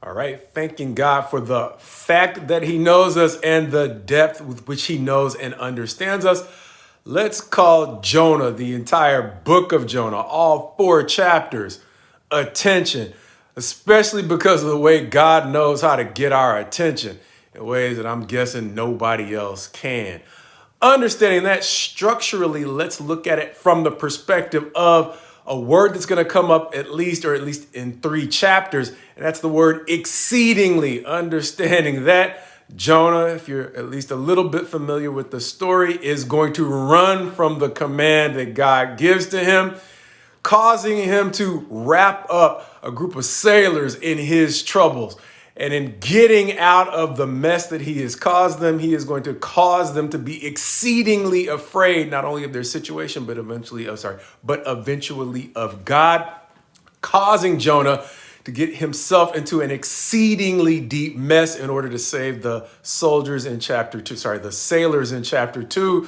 All right, thanking God for the fact that he knows us and the depth with which he knows and understands us. Let's call Jonah, the entire book of Jonah, all 4 chapters, attention, especially because of the way God knows how to get our attention in ways that I'm guessing nobody else can. Understanding that structurally, let's look at it from the perspective of a word that's going to come up at least in 3 chapters, and that's the word exceedingly. Understanding that Jonah, if you're at least a little bit familiar with the story, is going to run from the command that God gives to him, causing him to wrap up a group of sailors in his troubles. And in getting out of the mess that he has caused them, he is going to cause them to be exceedingly afraid, not only of their situation, but eventually of God, causing Jonah to get himself into an exceedingly deep mess in order to save the sailors in chapter 2,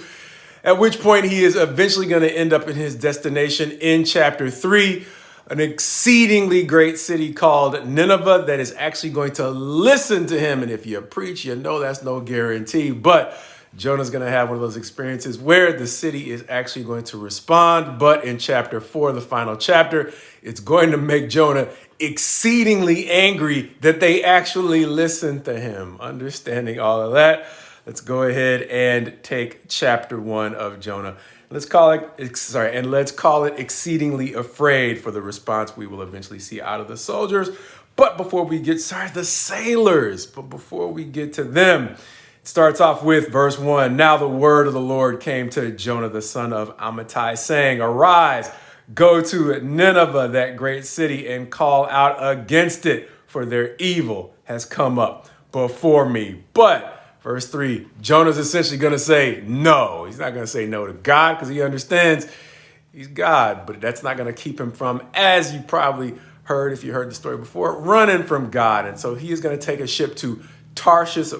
at which point he is eventually going to end up in his destination in chapter 3, an exceedingly great city called Nineveh that is actually going to listen to him. And if you preach, you know that's no guarantee. But Jonah's going to have one of those experiences where the city is actually going to respond. But in chapter 4, the final chapter, it's going to make Jonah exceedingly angry that they actually listened to him. Understanding all of that, let's go ahead and take chapter 1 of Jonah. Let's call it exceedingly afraid for the response we will eventually see out of the soldiers. But before we get the sailors, but before we get to them, it starts off with verse 1. Now the word of the Lord came to Jonah, the son of Amittai, saying, Arise, go to Nineveh, that great city, and call out against it, for their evil has come up before me. But verse 3, Jonah's essentially going to say no. He's not going to say no to God because he understands he's God, but that's not going to keep him from, as you probably heard if you heard the story before, running from God. And so he is going to take a ship to Tarshish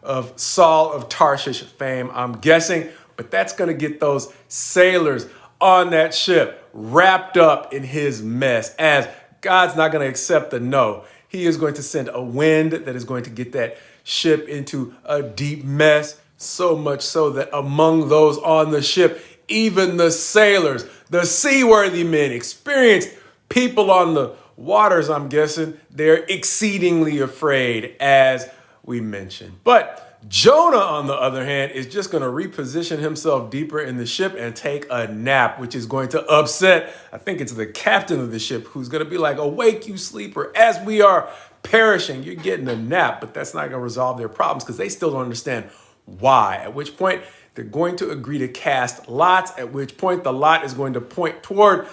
of Saul of Tarshish fame, I'm guessing, but that's going to get those sailors on that ship wrapped up in his mess, as God's not going to accept the no. He is going to send a wind that is going to get that ship into a deep mess, so much so that among those on the ship, even the sailors, the seaworthy men, experienced people on the waters, I'm guessing, they're exceedingly afraid, as we mentioned. But Jonah, on the other hand, is just going to reposition himself deeper in the ship and take a nap, which is going to upset, I think it's the captain of the ship, who's going to be like, awake, you sleeper, as we are perishing. You're getting a nap, but that's not going to resolve their problems because they still don't understand why. At which point, they're going to agree to cast lots, at which point the lot is going to point toward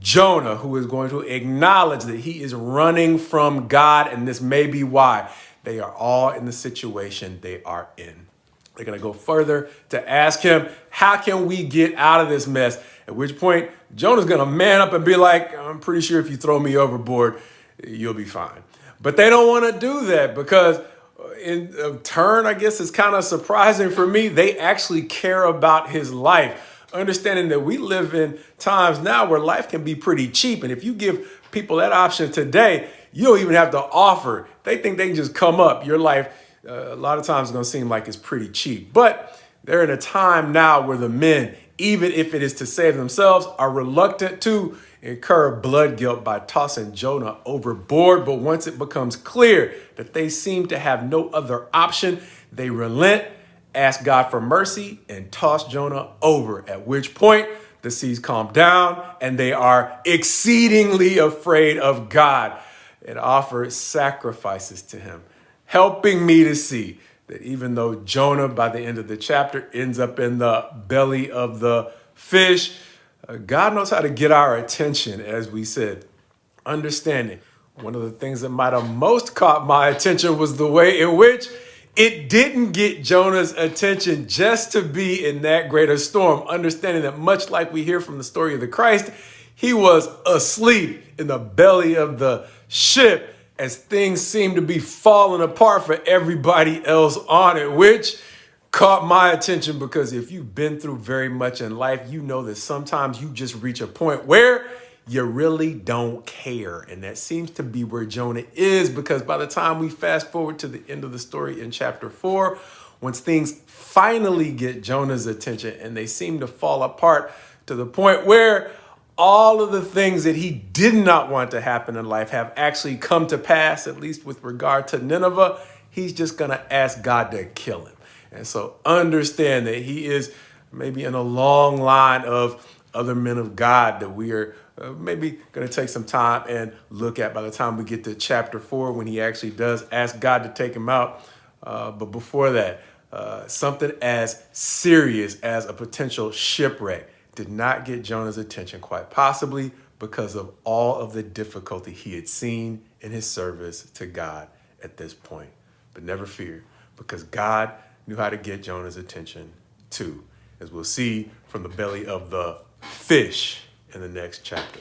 Jonah, who is going to acknowledge that he is running from God, and this may be why they are all in the situation they are in. They're going to go further to ask him, how can we get out of this mess? At which point, Jonah's going to man up and be like, I'm pretty sure if you throw me overboard, you'll be fine. But they don't want to do that because in a turn, I guess it's kind of surprising for me, they actually care about his life. Understanding that we live in times now where life can be pretty cheap. And if you give people that option today, you don't even have to offer. They think they can just come up. Your life, a lot of times, is going to seem like it's pretty cheap. But they're in a time now where the men, even if it is to save themselves, are reluctant to incur blood guilt by tossing Jonah overboard. But once it becomes clear that they seem to have no other option, they relent, ask God for mercy, and toss Jonah over, at which point the seas calm down and they are exceedingly afraid of God and offer sacrifices to him, helping me to see that even though Jonah, by the end of the chapter, ends up in the belly of the fish, God knows how to get our attention, as we said. Understanding, one of the things that might have most caught my attention was the way in which it didn't get Jonah's attention just to be in that greater storm. Understanding that much like we hear from the story of the Christ, he was asleep in the belly of the ship as things seemed to be falling apart for everybody else on it, which caught my attention because if you've been through very much in life, you know that sometimes you just reach a point where you really don't care. And that seems to be where Jonah is, because by the time we fast forward to the end of the story in chapter 4, once things finally get Jonah's attention and they seem to fall apart to the point where all of the things that he did not want to happen in life have actually come to pass, at least with regard to Nineveh, he's just going to ask God to kill him. And so understand that he is maybe in a long line of other men of God that we are maybe going to take some time and look at by the time we get to chapter 4, when he actually does ask God to take him out. But before that, something as serious as a potential shipwreck did not get Jonah's attention, quite possibly because of all of the difficulty he had seen in his service to God at this point. But never fear, because God knew how to get Jonah's attention too, as we'll see from the belly of the fish in the next chapter.